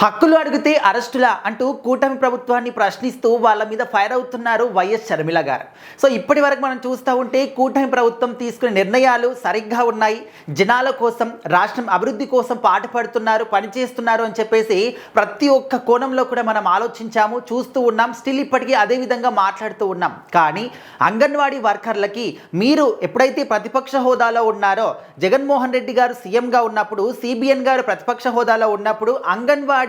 హక్కులు అడిగితే అరెస్టులా అంటూ కూటమి ప్రభుత్వాన్ని ప్రశ్నిస్తూ వాళ్ళ మీద ఫైర్ అవుతున్నారు వైఎస్ షర్మిల గారు. సో ఇప్పటి వరకు మనం చూస్తూ ఉంటే కూటమి ప్రభుత్వం తీసుకునే నిర్ణయాలు సరిగ్గా ఉన్నాయి, జనాల కోసం రాష్ట్రం అభివృద్ధి కోసం పాటుపడుతున్నారు, పనిచేస్తున్నారు అని చెప్పేసి ప్రతి ఒక్క కోణంలో కూడా మనం ఆలోచించాము, చూస్తూ ఉన్నాం. స్టిల్ ఇప్పటికీ అదే విధంగా మాట్లాడుతూ ఉన్నాం. కానీ అంగన్వాడీ వర్కర్లకి మీరు ఎప్పుడైతే ప్రతిపక్ష హోదాలో ఉన్నారో, జగన్మోహన్ రెడ్డి గారు సీఎంగా ఉన్నప్పుడు, సిబిఎన్ గారు ప్రతిపక్ష హోదాలో ఉన్నప్పుడు అంగన్వాడీ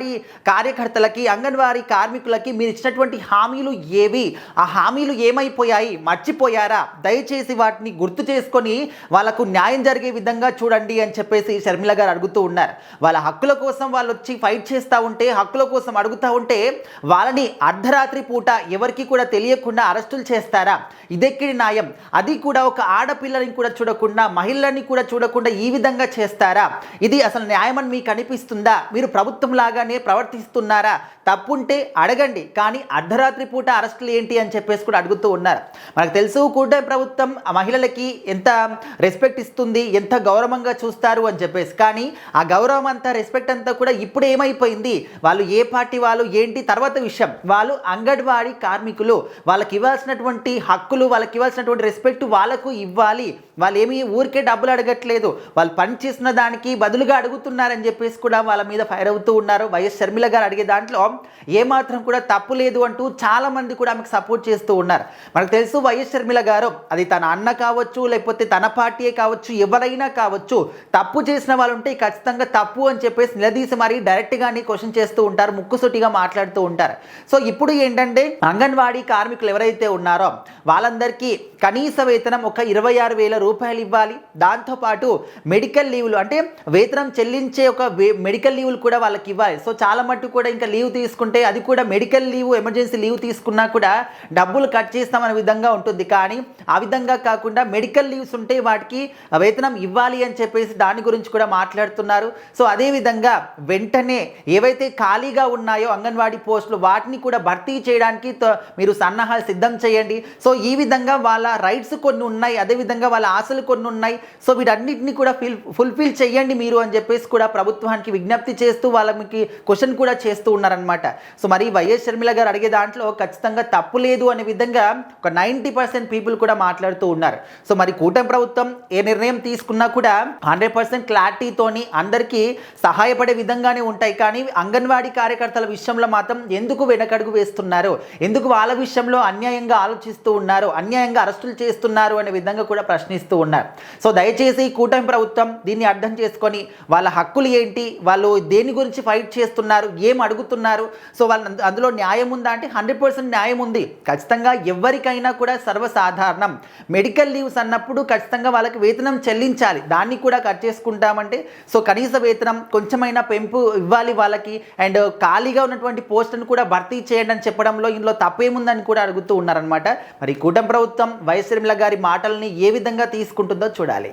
కార్యకర్తలకి, అంగన్వాడీ కార్మికులకి మీరు ఇచ్చినటువంటి హామీలు ఏవి, ఆ హామీలు ఏమైపోయాయి, మర్చిపోయారా? దయచేసి వాటిని గుర్తు చేసుకొని వాళ్ళకు న్యాయం జరిగే విధంగా చూడండి అని చెప్పేసి షర్మిల గారు అడుగుతూ ఉన్నారు. వాళ్ళ హక్కుల కోసం వాళ్ళు వచ్చి ఫైట్ చేస్తూ ఉంటే, హక్కుల కోసం అడుగుతూ ఉంటే వాళ్ళని అర్ధరాత్రి పూట ఎవరికి కూడా తెలియకుండా అరెస్టులు చేస్తారా? ఇదెక్కడి న్యాయం? అది కూడా ఒక ఆడపిల్లని కూడా చూడకుండా, మహిళని కూడా చూడకుండా ఈ విధంగా చేస్తారా? ఇది అసలు న్యాయం అని మీకు అనిపిస్తుందా? మీరు ప్రభుత్వం లాగానే ప్రవర్తిస్తున్నారా? తప్పుంటే అడగండి, కానీ అర్ధరాత్రి పూట అరెస్టులు ఏంటి అని చెప్పేసి కూడా అడుగుతూ ఉన్నారు. మనకు తెలుసు కూటమి ప్రభుత్వం ఆ మహిళలకి ఎంత రెస్పెక్ట్ ఇస్తుంది, ఎంత గౌరవంగా చూస్తారు అని చెప్పేసి. కానీ ఆ గౌరవం అంతా, రెస్పెక్ట్ అంతా కూడా ఇప్పుడు ఏమైపోయింది? వాళ్ళు ఏ పార్టీ వాళ్ళు ఏంటి తర్వాత విషయం. వాళ్ళు అంగన్వాడీ కార్మికులు, వాళ్ళకి ఇవ్వాల్సినటువంటి హక్కులు, వాళ్ళకి ఇవ్వాల్సినటువంటి రెస్పెక్ట్ వాళ్ళకు ఇవ్వాలి. వాళ్ళు ఏమి ఊరికే డబ్బులు అడగట్లేదు, వాళ్ళు పని చేసిన దానికి బదులుగా అడుగుతున్నారని చెప్పేసి కూడా వాళ్ళ మీద ఫైర్ అవుతూ ఉన్నారు. వైఎస్ షర్మిల గారు అడిగే దాంట్లో ఏమాత్రం కూడా తప్పు లేదు అంటూ చాలామంది కూడా ఆమెకు సపోర్ట్ చేస్తూ ఉన్నారు. మనకు తెలుసు వైఎస్ షర్మిల గారు, అది తన అన్న కావచ్చు, లేకపోతే తన పార్టీయే కావచ్చు, ఎవరైనా కావచ్చు, తప్పు చేసిన వాళ్ళు ఉంటే ఖచ్చితంగా తప్పు అని చెప్పేసి నిలదీసి మరీ డైరెక్ట్గానే క్వశ్చన్ చేస్తూ ఉంటారు, ముక్కుసూటిగా మాట్లాడుతూ ఉంటారు. సో ఇప్పుడు ఏంటంటే అంగన్వాడీ కార్మికులు ఎవరైతే ఉన్నారో వాళ్ళందరికీ కనీస వేతనం ఒక 26,000 రూపాయలు ఇవ్వాలి. దాంతోపాటు మెడికల్ లీవులు, అంటే వేతనం చెల్లించే ఒక మెడికల్ లీవులు కూడా వాళ్ళకి ఇవ్వాలి. సో చాలా మట్టు కూడా ఇంకా లీవ్ తీసుకుంటే అది కూడా మెడికల్ లీవ్, ఎమర్జెన్సీ లీవ్ తీసుకున్నా కూడా డబ్బులు కట్ చేస్తామనే విధంగా ఉంటుంది. కానీ ఆ విధంగా కాకుండా మెడికల్ లీవ్స్ ఉంటే వాటికి వేతనం ఇవ్వాలి అని చెప్పేసి దాని గురించి కూడా మాట్లాడుతున్నారు. సో అదేవిధంగా వెంటనే ఏవైతే ఖాళీగా ఉన్నాయో అంగన్వాడీ పోస్టులు వాటిని కూడా భర్తీ చేయడానికి మీరు సన్నాహాలు సిద్ధం చేయండి. సో ఈ విధంగా వాళ్ళ రైట్స్ కొన్ని ఉన్నాయి, అదేవిధంగా వాళ్ళ ఆశలు కొన్ని ఉన్నాయి. సో వీటన్నిటిని కూడా ఫుల్ఫిల్ చేయండి మీరు అని చెప్పేసి కూడా ప్రభుత్వానికి విజ్ఞప్తి చేస్తూ వాళ్ళకి క్వశ్చన్ కూడా చేస్తూ ఉన్నారనమాట. సో మరి వైఎస్ షర్మిల గారు అడిగే దాంట్లో ఖచ్చితంగా తప్పు లేదు అనే విధంగా ఒక 90% పీపుల్ కూడా మాట్లాడుతూ ఉన్నారు. సో మరి కూటమి ప్రభుత్వం ఏ నిర్ణయం తీసుకున్నా కూడా 100% క్లారిటీతోని అందరికీ సహాయపడే విధంగానే ఉంటాయి. కానీ అంగన్వాడీ కార్యకర్తల విషయంలో మాత్రం ఎందుకు వెనకడుగు వేస్తున్నారు, ఎందుకు వాళ్ళ విషయంలో అన్యాయంగా ఆలోచిస్తూ ఉన్నారు, అన్యాయంగా అరెస్టులు చేస్తున్నారు అనే విధంగా కూడా ప్రశ్నిస్తూ ఉన్నారు. సో దయచేసి కూటమి ప్రభుత్వం దీన్ని అర్థం చేసుకొని వాళ్ళ హక్కులు ఏంటి, వాళ్ళు దేని గురించి ఫైట్ చేస్తున్నారు, ఏం అడుగుతున్నారు, సో వాళ్ళ అందులో న్యాయం ఉందా అంటే 100% న్యాయం ఉంది. ఖచ్చితంగా ఎవరికైనా కూడా సర్వసాధారణం. మెడికల్ లీవ్స్ అన్నప్పుడు ఖచ్చితంగా వాళ్ళకి వేతనం చెల్లించాలి, దాన్ని కూడా కట్ చేసుకుంటామంటే సో కనీస వేతనం కొంచెమైనా పెంపు ఇవ్వాలి వాళ్ళకి. అండ్ ఖాళీగా ఉన్నటువంటి పోస్టును కూడా భర్తీ చేయండి అని చెప్పడంలో ఇందులో తప్పేముందని కూడా అడుగుతూ ఉన్నారనమాట. మరి కూటమి ప్రభుత్వం వైఎస్ షర్మిల గారి మాటల్ని ఏ విధంగా తీసుకుంటుందో చూడాలి.